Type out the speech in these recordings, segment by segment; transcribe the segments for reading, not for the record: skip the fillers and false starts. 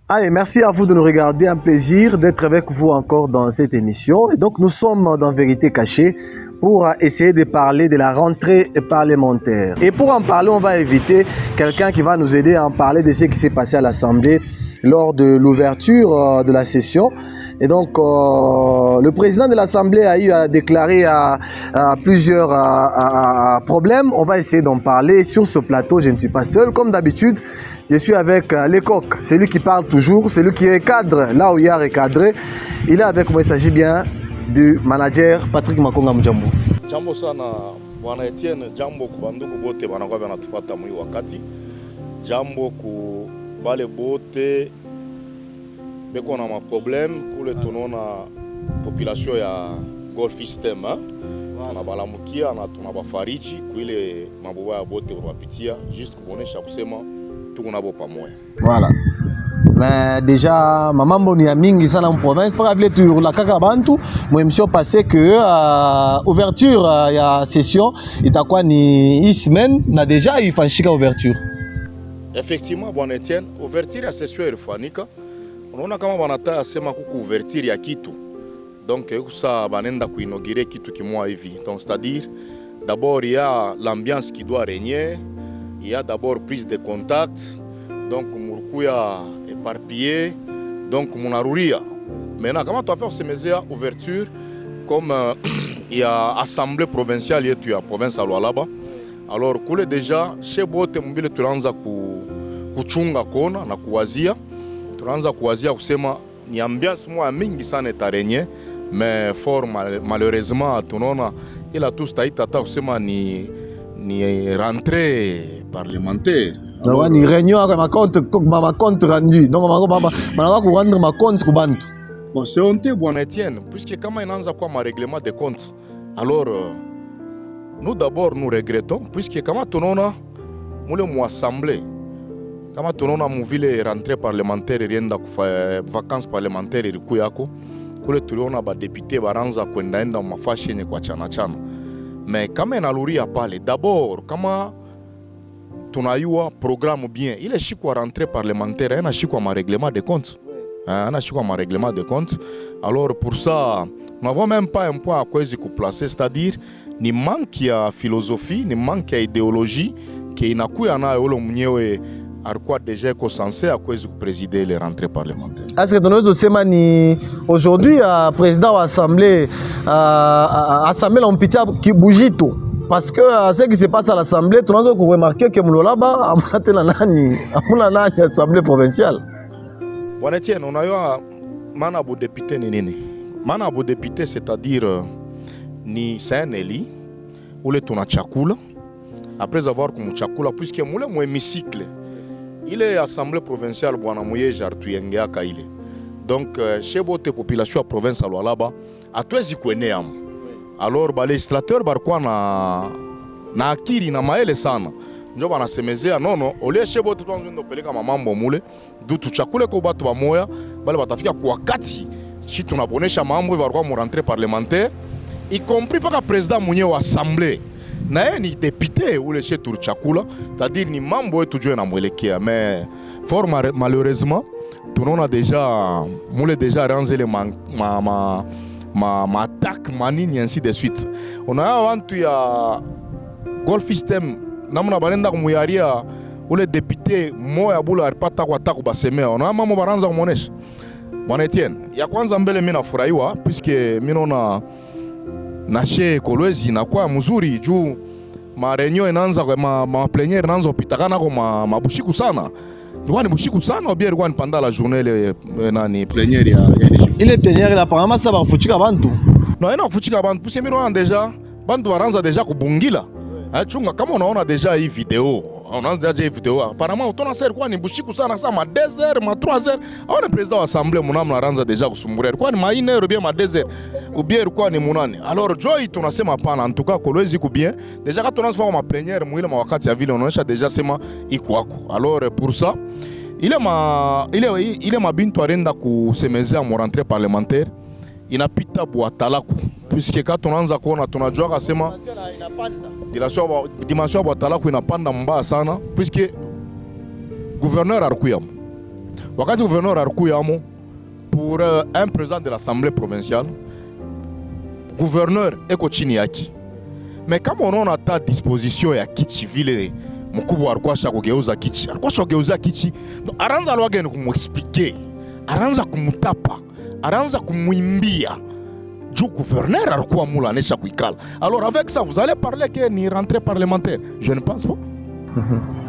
Allez, merci à vous de nous regarder. Un plaisir d'être avec vous encore dans cette émission. Et donc, nous sommes dans Vérité Cachée pour essayer de parler de la rentrée parlementaire. Et pour en parler, on va inviter quelqu'un qui va nous aider à en parler de ce qui s'est passé à l'Assemblée lors de l'ouverture de la session. Et donc, le président de l'Assemblée a eu à déclarer plusieurs problèmes. On va essayer d'en parler sur ce plateau. Je ne suis pas seul, comme d'habitude. Je suis avec Lecoq, celui qui parle toujours, celui qui recadre là où il y a recadré. Il est avec moi, il s'agit bien du manager Patrick Makonga Mjambo. Jambo sana bwana Etienne, jambo kubanduku bote banakuwa banatufuata mwi wakati. Jambo ku bale bote beko na ma problème kule tunaona population ya Golf System na balamukia na tunabafariji kuile mambo ya bote wapitia juste kuonesha kusema tuko nabo pamoja. Voilà. Mais déjà mamambo ni ya mingi sana en province par vile tu la kaka bantu mo émission passé que ouverture ya session itakuwa ni semaine na déjà ifanyika ouverture. Effectivement bwana Etienne, ouverture ya session ilifanyika. Unaona kama banataka sema kuku ouverture ya kitu. Donc ça banenda kuinaugurer kitu kimoja hivi. Donc c'est-à-dire d'abord il y a l'ambiance qui doit régner, il y a d'abord prise de contact. Donc murukuya éparpillé, donc munaruria. Maintenant comment tu vas faire ces mesures ouverture comme il y a assemblée provinciale yetu ya province ya Lualaba. Alors kule déjà chez bote mbile tunaanza kuchunga kona na kuwazia. Tunaanza kuwazia kusema ni ambiance moja mingi sana itarenye, mais fort malheureusement tunaona ila tu staita ta kusema ni rentrée parlementaire. Alors ni réunion avec ma compte rendu. Donc on va rendre ma compte ku bantu. Bon, c'est honte bwana Etienne, puisque kama inaanza kwa ma règlement de compte. Alors nous d'abord nous regrettons puisque kama tunaona mule mu assemblée kama tunaona muvile rentrée parlementaire irienda kufa vacances parlementaire iliku yako kule tuliona ba député baranza kwenda mafashi yenye kwa chana. Mais kama inaluria pale d'abord kama tunayua programme bien ile shikwa rentrée parlementaire ina shikwa ma règlement de compte. Ana shikwa ma règlement de compte. Alors pour ça nous n'avons même pas un point à quoi se placer, c'est-à-dire ni manque ya philosophie, ni manque ya idéologie qui inakuya nayo ule mwenyewe alikuwa déjà censé à cause présider les rentrées parlementaires. Est-ce que tunaweza kusema ni aujourd'hui président wa assemblée assemblée l'ompitia kibujito parce que ce qui se passe à l'assemblée tunaweza remarquer que Mlolaba amuna nani assemblée provinciale. Bwana Etienne, unayua maana bu député ni nini? Maana bu député c'est-à-dire ni c'est un élu ule tunachakula après avoir kumchakula puisque mule mu hémicycle ile assemblée provinciale bwana moye jartuyengeaka ile. Donc chez bote population ya province ya Lualaba atwezi kuenea. Alors ba législateur barikuwa na akili na maele sana. Njo banasemezea nono ole chez bote tuanzo peleka mamambo mule du tuchakule ko batu bamoya bale batafika kwa wakati si tunabonesha mambo barikuwa mu rentrée parlementaire y compris paka président mwenyewe wa assemblée. Na yeye ni député ule chez Turchakula, c'est-à-dire ni mambo yetu jwe na mwelekea, mais fort malheureusement tunaona déjà mule déjà ranzele ma attaque manini ainsi de suite. On a wantu ya Golf System namuna balenda kumuyaria ule député moya bula alipata kwa taku basemea. On a mambo baranza kumonesha. Bwana Etienne, ya kwanza mbele mimi nafurahiwa puisque mimi naona nashe kolwezi inakuwa mzuri juu ma réunion inaanza kwa ma plénière inaanza kupitakana kwa mabushiku sana. Ilikuwa ni bushiku sana ou bien ilikuwa ni pendant la journée ile nani plénière ya ile plénière la apparemment ça va kufuchika bantu. Non, ina kufuchika bantu puisque mimi naona déjà bantu waranza déjà kubungila. Chunga kama unaona déjà hii video. Unaanza déjà hii video. Apparemment utona sasa ilikuwa ni bushiku sana kama ma 2h, ma 3h. Au le président wa assemblée mnamna ranza déjà kusumburia. Ilikuwa ni ma 1h ou bien ma 2h. Ou bien ilikuwa ni munani. Alors joy tunasema hapana en tout cas kolwezi ku bien. Déjà quand tunaanza kwa ma plénière mwile mawakati ya vile unaonyesha déjà sema iko wako. Alors pour ça ile mabintu arenda kusemezea mu rentrée parlementaire inapita Bwatalaku puisque quand tunaanza kuona tunajua kasema dimension ya Bwatalaku inapanda mbaya sana puisque gouverneur alikuya wakati gouverneur alikuyamo pour un président de l'Assemblée provinciale, gouverneur eko chini yake. Mais kama unaona hata disposition ya kiti vile mkubwa alikuwa shakugeuza kiti, alikuwa shakugeuza kiti, aranza alwage ni kumexpliquer, aranza kumutapa, aranza kumwimbia. Du gouverneur alikuwa mula anesha kuikala. Alors avec ça, vous allez parler que ni rentrée parlementaire? Je ne pense pas.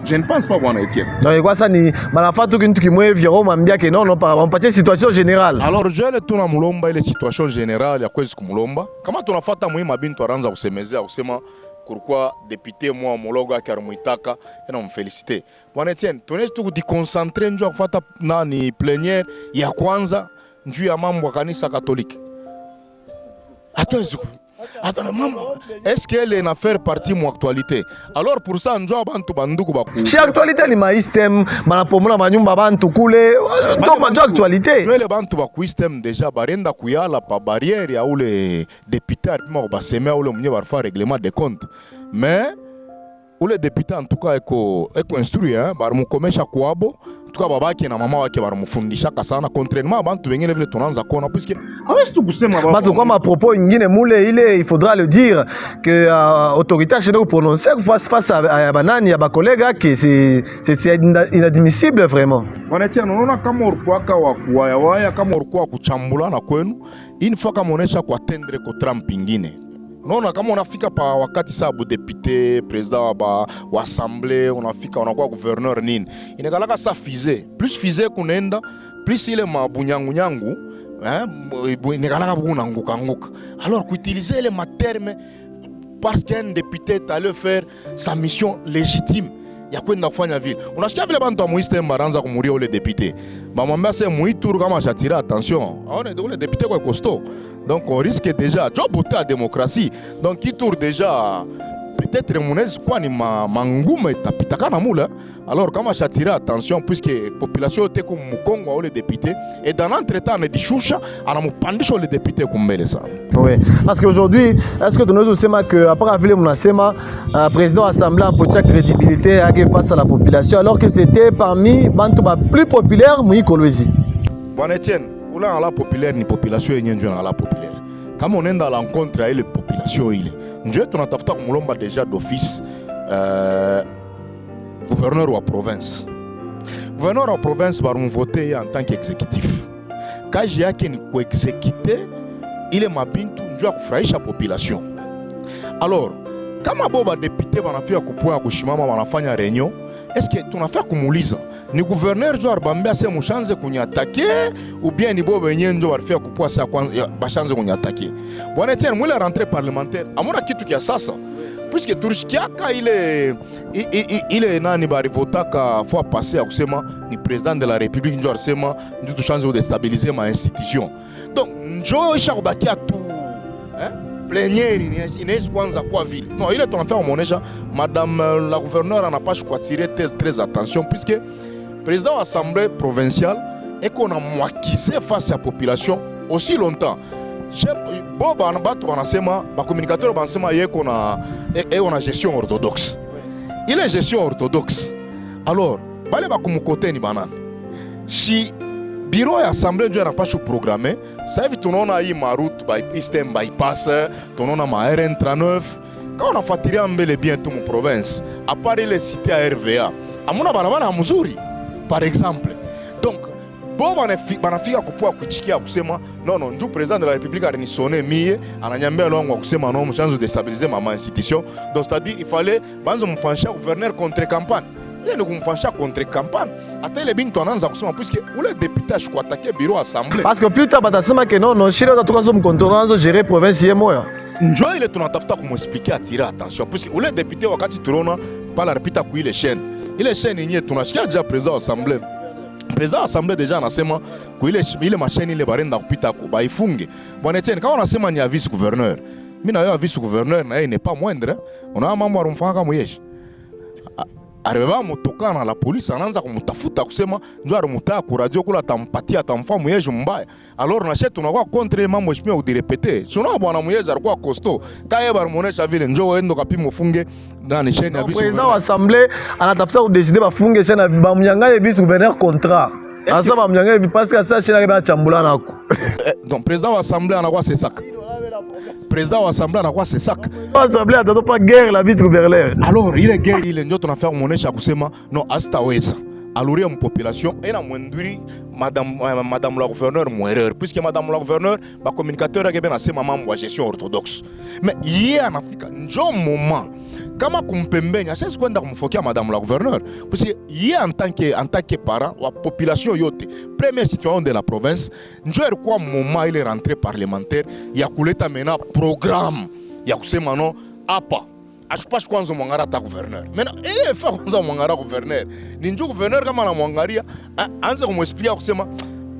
Je ne pense pas, bwana Etienne. Donc quoi ça ni malafatu kintu kimwe viro mambia que non on patie situation générale. Alors je le tuna mulomba ile situation générale ya kwezi kumulomba. Kama tunafuata muhimu bintu aranza kusemezea kusema pourquoi député moi homologue akamuitaka na mfeliciter. Bwana Etienne, tunaweza tu kujiconcentrer njoo kufuata nani plénière ya kwanza njoo ya mambo ya kanisa Katoliki. Est-ce qu'elle est une affaire partie de mon actualité? Alors pour ça, nous avons banduku baku. Si actualité ni maistem, manapomona manyumba bantu kule, donc ma actualité. Les bantu baku système déjà barenda kuyala pa barrière ya ule député arpima ba sema ule mwenye barfa règlement des comptes. Mais ule député en tout cas eko instruit bar mukomesha kuabo. En tout cas babaki na mama wake baramufundisha sana contrairement abantu wengine vile tunaanza kuona puisque parce que comme à propos ingine mule ile il faudra le dire que autorité chez nous prononcer face à banani ya ba collègue que c'est inadmissible vraiment. Wanatia unaona kama ulikuwa wa kuwaya kama ulikuwa kuchambula na kwenu une fois kama unaisha kuatendre ko Trump ingine. Unaona kama unafika pa wakati sababu député, président wa assemblée, unafika unakuwa gouverneur nini. Inakalaka sa fize. Plus fize kunenda, plus ile mabunyangu inakalaka bunanguka. Alors qu'utiliser les termes parce qu'un député est allé faire sa mission légitime. Ya kwenda kufanya vile. Unasikia vile bantu wa muiste mbaranza kumuria ule député. Bamwambia se muituru kama chatira attention. Aone ule député kwa costaud. Donc on risque déjà tu as la démocratie. Donc qui tourne déjà peut-être munez kwa ni mangume tapitaka na mula. Alors kama chatira attention puisque population était comme Mukongo ou les députés et dans l'entretemps on dit choucha anamupandisha les députés kumbele sana. Oui, parce qu'aujourd'hui, est-ce que tu nous sais que après avoir vu le président assemblée en pocha crédibilité face à la population alors que c'était parmi bantu plus populaire Moïse Kolwezi. Bon Etienne, oula la populaire ni population yenye ndio na la populaire. Kama on est dans l'encontre avec les populations ile. Ndio tunatafuta kumulomba déjà d'office gouverneur wa province. Gouverneur wa province va me voter en tant qu'exécutif. Kazi yake ni kuexécuter ile mabintu njoo kufurahisha population. Alors, kama boba député banafia kupoa kushimama wanafanya réunion, est-ce que tunafia kumuuliza ni gouverneur njoo arbambia sema mushanze kunyatake ou bien ni boba yenyewe njoo barafia kupoa sasa bashanze kunyatake. Bwana Etienne mwile rentrée parlementaire, amona kitu kia sasa. Puisque turishikiaka ile nani barivotaka fois passé akusema ni président de la République njoo arsema njoo tuchanze déstabiliser ma institution. Donc njoo isha kubakia tu plénière inaweza kwanza kwa vile. Non, ile tunafanya muonesha madame la gouverneure anapaswa kuattirer très attention puisque président de l'Assemblée provinciale et qu'on a moquisé face à la population aussi longtemps. Boba anabatu wanasema ba communicateur wanasema yeko na gestion orthodoxe. Il est gestion orthodoxe. Alors, bale ba kumukote ni banana. Si bureau ya assemblée ndio anapaswa programmer, sasa hivi tunaona hii maroute by system bypass, tunaona ma RN39. Quand on a fatigué mbele bien tout mon province, à part les cités à RVA, amuna barabara mzuri par exemple. Donc bon banafika kupoa kuchikia kusema non ndio président de la République alinisone mie ananyambia longo kusema non mchanzo déstabiliser ma institution. Donc c'est-à-dire il fallait banzo mfanisha gouverneur contre campagne. Il ne kumfanisha contre campagne. Hata ile bintu anaanza kusema puisque ule député ashiko attaquer bureau assemblée. Parce que plus tard batasema que non shira tatukazo mkontrolazo gérer province yemoya. Njoo ile tunatafuta kumexpliquer attirer attention puisque ule député wakati tunaona pala repita ku ile chaîne. Ile chaîne yenyewe tunashikia déjà président assemblée. Président assemblée déjà anasema ku ile machine ile barenda kupita ku baifunge. Bwana Etienne kama unasema ni vice gouverneur. Mimi na yeye vice gouverneur na yeye n'est pas moindre. Ona mambo arumfanya kama yeshi. Aribeba motokana la police anaanza kumtafuta kusema njoo arumutaka ku radio kula tampatia tamfa muyeje mbaya. Alors na shetu tunakuwa contre mambo shimia udirepete. Sio bwana muyeje alikuwa costaud. Kaye barmonesha vile njoo endo kapimo funge ndani chaîne ya vice président wa assemblée anatafuta kudécider bafunge chaîne ba mnyanganye vice gouverneur contrat. asa ba mnyanga hivi parce que ça chena ba chambula nako. Donc président de l'Assemblée en a quoi c'est ça. Président de l'Assemblée en a quoi c'est ça. L'Assemblée attend pas guerre la vice-gouverneur. Alors il est guerre il est ndoto na faire mon échec kusema non asta weza. Alors la population et na mwenduri madame la gouverneure mon erreur puisque madame la gouverneure ba communicateur a bien assez maman moi gestion orthodoxe. Mais hier en Afrique njo moment kama kumpembenya c'est kwenda kumfokia madame la gouverneure parce que hier en tant que parent la population yote premier citoyen de la province njo erikuwa moment il est rentré parlementaire ya kuleta mena programme ya kusema no hapa ashipashi kwanza mwangara ta gouverneur maintenant ile fa kwanza mwangara gouverneur ni njo gouverneur kama na mwangaria anze kumwexpliquer kusema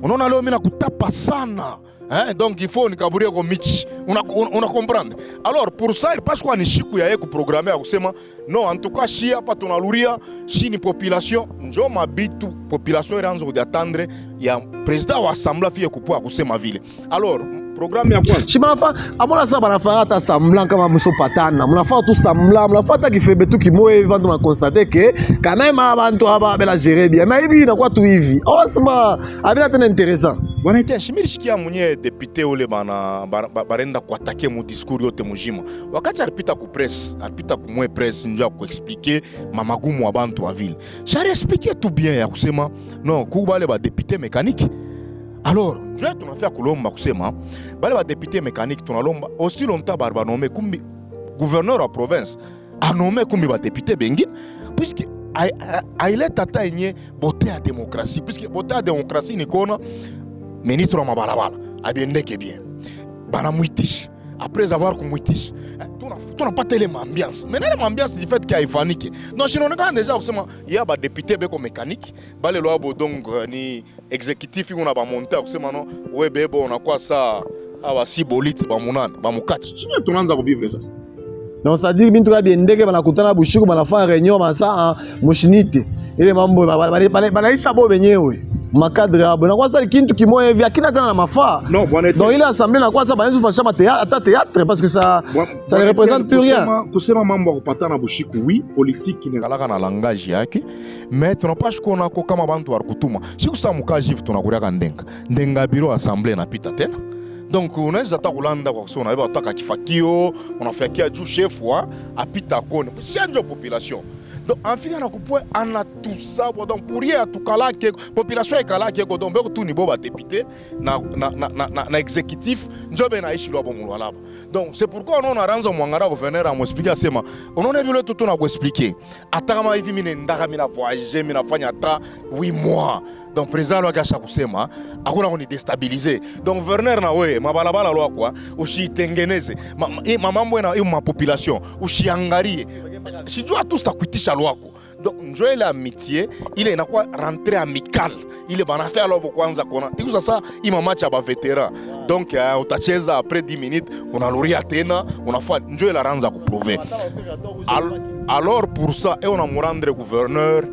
unaona leo mimi nakutapa sana. Hein? Donc il faut nikaburia ko michi on comprendre. Alors pour ça il passe quoi ni shiku ya yeko programmer à kusema non en tout cas shi hapa tunaluria shi ni population njo mabitu population iranzo d'attendre ya président wa assemblée fie kupoa kusema vile. Alors programme ya kwanza shimanafa amona sa banafanya ta semblant kama msho patana mnafanya tout semblant mnafanya ta kifebe tu kimoe vantu na constater que quand même abantu aba bela gérer bien mais hivi inakuwa tu hivi on sema abina tena intéressant bwana tia shimiri shikia mwenye député ole bana barenda kuatake mu discours yote mujima wakati alipita ku presse alipita ku mwe presse ndio ku expliquer mamagumu wa bantu wa ville j'allais expliquer tout bien ya kusema non kubale ba député mécanique. Alors, je vais faire Kolomba kusema bale ba député mécanique tunalomba aussi longtemps barba nommé comme gouverneur à province a nommé comme ba député bengi puisque il est tata yenye beauté à démocratie puisque beauté à démocratie ni kona ministre wa mabalabala abiendeke bien bana muitish après avoir kumwitish tuna pas telle ambiance mais l'ambiance du fait qu'il y a ifanique non je n'ai déjà kusema il y a ba député beko mécanique bale lo abo donc ni exécutif on a ba monter kusema non ouais bebo on a quoi ça aba si bolite ba munana ba mukati chini tunaanza kuvivre sasa non ça dit bintu ka biendeke banakutana bushiku banafanya réunion masa mushinite ile mambo banaisha bo wenyewe makadre abo na kwanza kintu kimoya hivi akina tena na mafaa non bwana donc ile assemblée na kwanza baenzo fasha théâtre parce que ça ne représente plus rien kusema mambo kupatana bushiku oui politique ni kalaka na langage yake mais tunapashi kuona ko kama bantu warikutuma siku sa mukaji hivi tunakuria ndenga biro assemblée na pita tena. Donc unaweza ta kulanda kwa kusema unabeba utaka kifakio unafikia juu chef wa apita kone si ndio population. Donc en fait na kupwe ana tout ça donc pour rien tukalake population ikalake ko donc beko tu ni boba député na exécutif njobe na ishi lobo mulwala. Donc c'est pourquoi on a ranzo mwangara gouverneur a m'expliquer sema on a vile tout na ko expliquer ata kama hivi mimi ndaka mimi na voyager mimi nafanya ata 8 mois. Donc président lo gasha kusema hakuna kuni déstabiliser. Donc gouverneur na we mabalabala lo kwa ushitengeneze mamambo na ma population ushiangalie sijua tout sta kuitisha lwako. Donc njoo ile amitié ile inakuwa rentrée amicale ile banafia lobo kwanza kona iko sasa ima match ya ba veteran donc utacheza après 10 minutes unaluria tena unafanya njoo ile ranza ku prouver. Alors pour ça et on a mu rendre gouverneur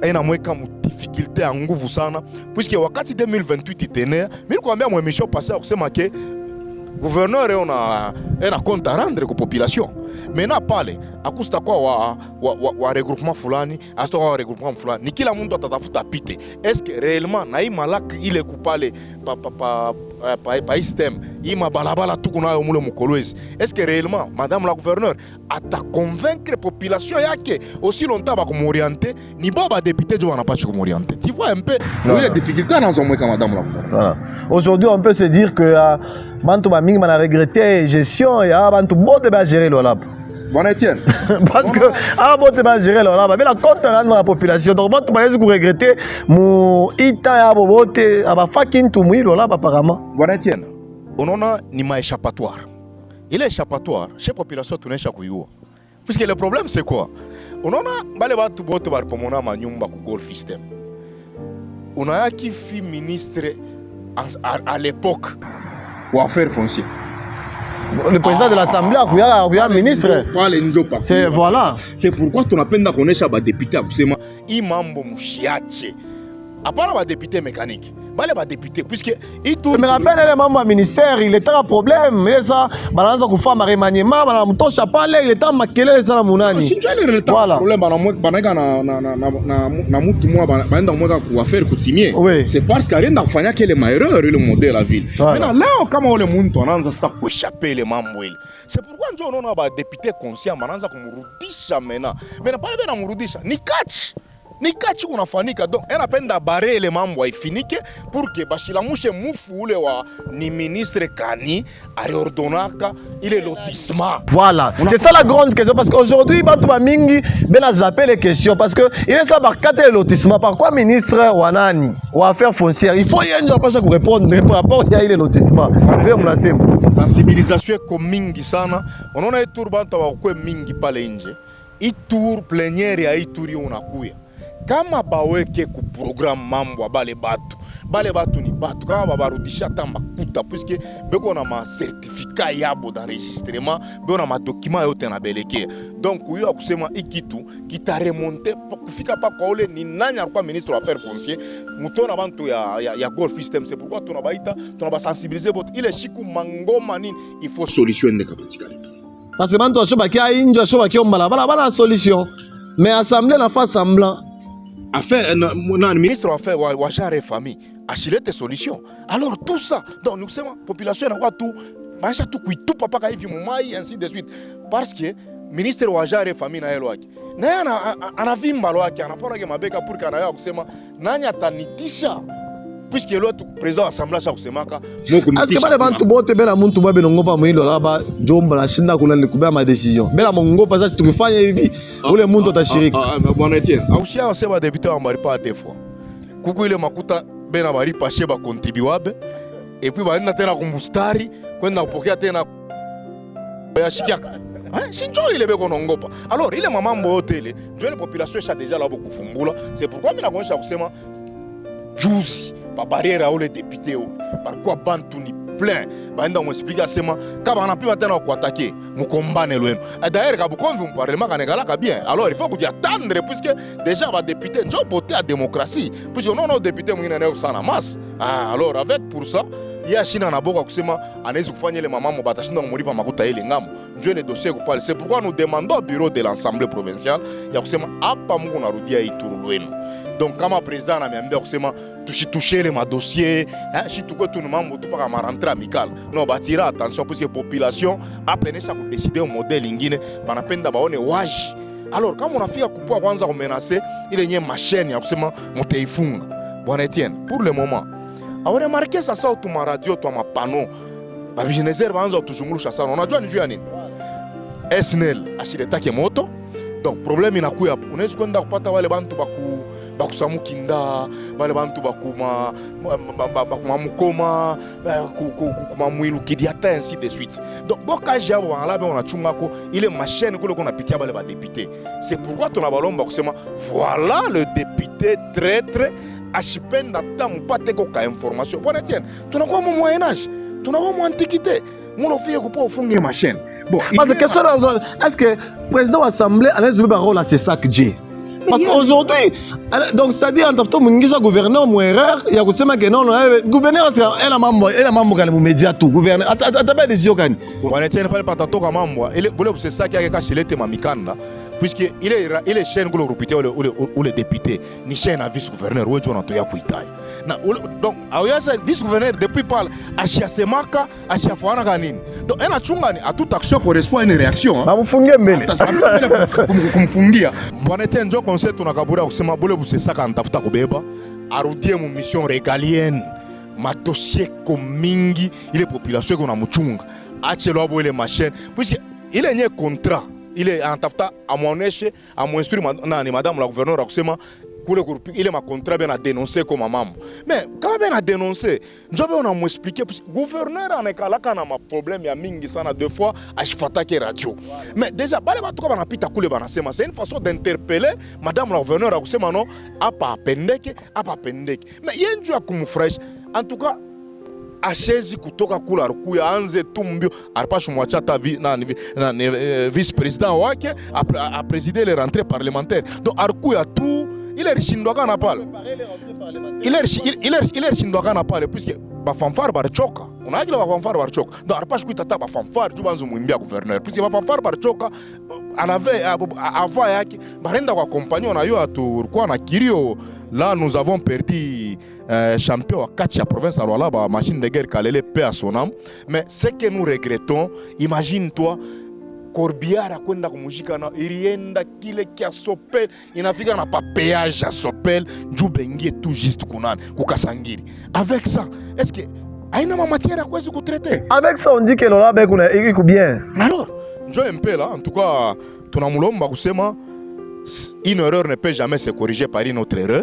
ina mweka mu difficulté en nguvu sana puisque wakati 2028 itenea mimi kuambia mu émission passée kusema ke gouverneur ena compte à rendre ko population maintenant pale akusta kwa wa regroupement fulani asto wa regroupement fulani ni kila mtu atatafuta pite est-ce que réellement na hii malaki ile kupale pa système hii mabalabala tuko nayo mule mkolwezi est-ce que réellement madame la gouverneure ata convaincre population yake aussi longtemps ba kumorienter ni baba député jo wanapacha kumorienter tu vois un peu les difficultés dans son comme madame la gouverneure. Voilà. Aujourd'hui on peut se dire que bantu ba mingi mana regretter gestion ya bantu bote ba gérer lo lab. Bon Etienne. Parce que bote ba gérer lo lab, mais la compte rendre la population. Donc bantu ba yesu regretter mu ita ya bote aba fucking to mu lo lab apparemment. Bon Etienne. Unaona ni maéchappatoire. Il est échappatoire chez population tunaisha kuiua. Puisque le problème c'est quoi? Unaona bale batu bote ba pomona manyumba ku golf system. Unaya qui fut ministre à l'époque ou affaires foncières. Le président de l'Assemblée a eu un ministre. C'est voilà. C'est pourquoi tu n'as pas d'enconnaître les députés à kusema imambo mushiache apana ba député mécanique bale ba député puisque Ituri me rappelle les membres du ministère il était un problème mais ça banaanza kufanya remaniement bana mtosha pale il était makelele sana munani voilà problème banaka na mutu mwa baenda mwa ku affaire coutumier c'est parce qu'alienda kufanya kile maerreur ile modèle la ville maintenant leo kama ole muntu anaanza sasa kuéchapper les mambo ile c'est pourquoi ndio unaona ba député conscient banaanza kumrudisha maintenant pale bena mrudisha ni kachi kunafanyika donc anapenda bare ile mambo haifinike pour que bashilamushe mufu ule wa ni ministre Kani ariordonaka ile lotissement. Voilà, c'est ça la grande question parce qu'aujourd'hui bantu ba mingi bena zapper les questions parce que il est ça par quatre lotissement par quoi ministre wanani wa affaires foncières il faut yenjo pasha ku répondre par rapport à ile lotissement. Ndio mnasema sensibilisation ko mingi sana unaona Ituri bantu ba kwa mingi pale nje Ituri plénière ya Ituri unakuya kama baweke ku programme mambo ya bale batu ni batu kama babarudisha tamba kuta puisque beko na ma certificat yabo d'enregistrement beko na ma document yote na beleke donc huyo akusema ikitu kita remonter kufika pa kwa ule ni nani alikuwa ministre wa affaires foncières mutona bantu ya golf system c'est pourquoi tuna sensibiliser bot ile shiku mangoma nini il faut solution ne kapatikana parce que bantu ashobaki injo ashobaki ombala bana solution mais assemblée na fa semblant le ministre a fait wa genre famille achilete solution alors tout ça donc nous sommes population na tout baisha tout kuitupa paka hivi mumai ainsi de suite parce que ministre wa genre famille na yelo yake na anavimba lo yake anafora ke mabeka pour kana yao kusema nani atanitisha puisque l'autre président assemblée ça kusemaka est-ce que bale bantu bote bela muntu mwa benongopa mwilo laba jomba na shinda kuna nikubea ma décision bela mongopa sasa tukifanya hivi ule muntu atashiriki bwana Etienne aushia osema député wa mbali pas deux fois kuku ile makuta bena bali pashe ba contribuable et puis baenda tena kumustari kwenda kupokea tena ya shikiaka shinjo ile beko nongopa alors ile mamambo yote ile ndio ile population isha déjà là beaucoup kufumbula c'est pourquoi mimi nakuonyesha kusema juzi pa barrière à les députés par quoi bantu ni plein baenda m'expliquer sema kama anapima tena ku attaquer mukombane lwenu d'ailleurs ka bukonvi mu parlement kanekala bien alors il faut que tu attendre puisque déjà ba député njo voter à démocratie puisque non député mwingine nayo sana masse alors avec pour ça ya shina na boka kusema anaweza kufanya ile mamamo batashinda kumulipa makuta ile ngamo ndio ile dossier kupale c'est pourquoi nous demandons au bureau de l'Assemblée provinciale ya kusema hapa Mungu narudia Ituri lwenu donc kama président ananiambia kusema tushitoucher les dossiers shituko tu mambo tu paka ma rentrée amicale non batira attention parce que population apenesha ku décider un modèle ingine banapenda baone waji alors kama unafika kupua kwanza kumenacer ile nye machine ya kusema mutaifunga bwana Etienne pour le moment on remarqué ça tu ma radio tu ma panneau ba businessaire banza tujungurusha sana unajua ni juu ya nini SNL ashiletake moto donc problème inakuya unaweza kwenda kupata wale bantu bakusamukinda wale bantu bakuma mukoma kuma mwilu kidiata ainsi de suite donc boka jabo wangala be onachunga ko ile machine kule kuna pitia bale ba député c'est pourquoi tuna balomba kusema voilà le député traître ashipenda tamu pate ko ka information bona tienne tunakuwa mu moyen âge tunakuwa mu antiquité muno fiye kupo ufunge machine bon parce que question est-ce que président de l'Assemblée a joué un rôle à ce sac J parce qu'aujourd'hui donc c'est-à-dire en tafto mungisha gouverneur mu erreur ya kusema que non gouverneur c'est la mambo kale mu média tout gouverneur atabe des yokani bona tienne pale patatoka mambo ile bole c'est ça qui a kashilete mamikanda puisque il est chaîne que le répété ou le député ni chaîne à vice gouverneur ou on toya kuitai na donc aoya vice gouverneur depuis parle achia semaka achia fana kanini donc ena chungani à toute action correspond à une réaction ba mfungie mbele kumfungia bwana tena ndio concept tunakabura kusema bole buse saka ntafuta kubeba arudie mu mission régalienne ma dossier komingi ile population qu'on a muchunga achelo abo ile machine puisque il est un contrat il est en tafta à mon échelle à mon instruire madame la gouverneure akusema kule il est ma contrat bien à dénoncer comme maman mais quand bien à dénoncer njobe on a m'expliquer gouverneur en ekalaka na ma problème ya mingi sana deux fois ashifata ke radio mais déjà bale ba tuka bana pita kule bana sema c'est une façon d'interpeller madame la gouverneure akusema non apa pendeke mais yenju ya kumfresh en tout cas achezi kutoka kula arikuya anze tumbio aripasha mwacha ta vice président wake a présider les rentrées parlementaires donc arikuya tout ile rishindwakana pale ile rishindwakana pale puisque bafanfare barichoka unaakile bafanfare barichoka donc arapashi kuitata bafanfare juu banzo mwimbia gouverneur puisque bafanfare barichoka anave avant yake barenda kwa compagnie onayo tulikuwa na Kirio. Là nous avons perdu champion wa catch à province alors là ba machine de guerre Kalele paix à son âme, mais ce que nous regrettons, imagine-toi Corbiara kwenda kumujika na irienda kile kia Sopel inafika na pa péage à Sopel njuu bengie tout juste kunani kukasangiri. Avec ça, est-ce que aina ma matière à quoi se traiter? Avec ça on dit que Lola Bekuna iko bien. Alors, njoo MP là en tout cas tunamulomba kusema une erreur ne peut jamais se corriger par une autre erreur.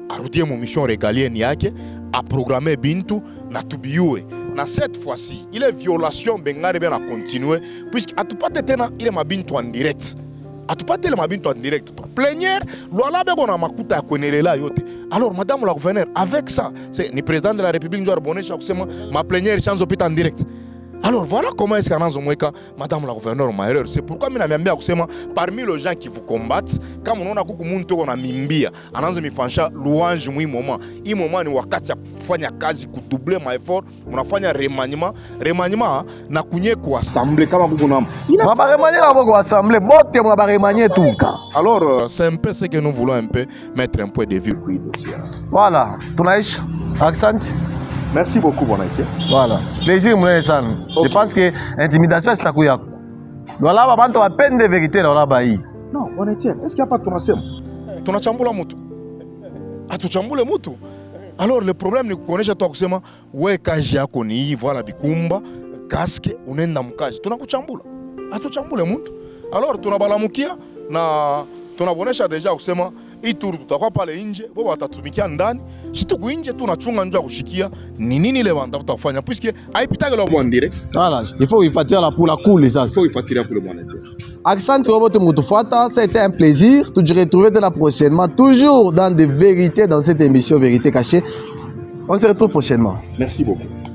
Arudie mon mission régalienne yake a programmer bintu na tubiue. Na cette fois-ci, il est violation bengare bien à continuer puisque atupate tena ile mabintu en direct. Atupate ile mabintu en direct. Plénière, loala beko na makuta ya kwenelela yote. Alors madame la gouverneur, avec ça, c'est ni président de la République ndio arbonesha kusema ma plénière chanzo pita en direct. Alors voilà comment est-ce qu'Ananzo Mweka, madame la gouverneure, ma erreur. C'est pourquoi je suis parmi les gens qui vous combattent, quand on a beaucoup de monde qui a mimbia, Ananzo Mifancha, louange, moi, moment. Il moment ni wakati ya kufanya kazi, doubler my effort, on a fait un remaniement, na kunye ko assembler kama beaucoup nam. On a pas remanié la beaucoup assembler, botte on a pas remanié tout. Alors c'est un peu ce que nous voulons un peu mettre un point de vue. Voilà, Tunaïch, accent. Merci beaucoup, bon été. Voilà. Plaisir, mon San. Je pense que l'intimidation, c'est à quoi. Voilà, on a peine de vérité dans la baille. Non, bon été. Est-ce qu'il n'y a pas de tonation? Tonachambula mutu. Ah, tu chambule mutu. Alors, le problème, c'est que tu connais toi, ouais, kaji yako ni voilà bikumba, casque, unenda mkaji. Tunakuchambula. Ah, tu chambule mutu. Alors, tunabalamukia na tunabonesha deja kusema ituru tutakuwa pale nje, bobo watatumikia ndani. Si tuko nje tunachunga njoo kushikia ni nini ile wanatafuta kufanya puisque haipitage la en direct. Voilà, il faut y faire la pour la cool ça. Il faut y faire pour le monétaire. Accent Roboto Mutufuata, ça a été un plaisir. Tu te retrouver prochainement, toujours dans des vérités dans cette émission Vérité Cachée. On se retrouve prochainement. Merci beaucoup.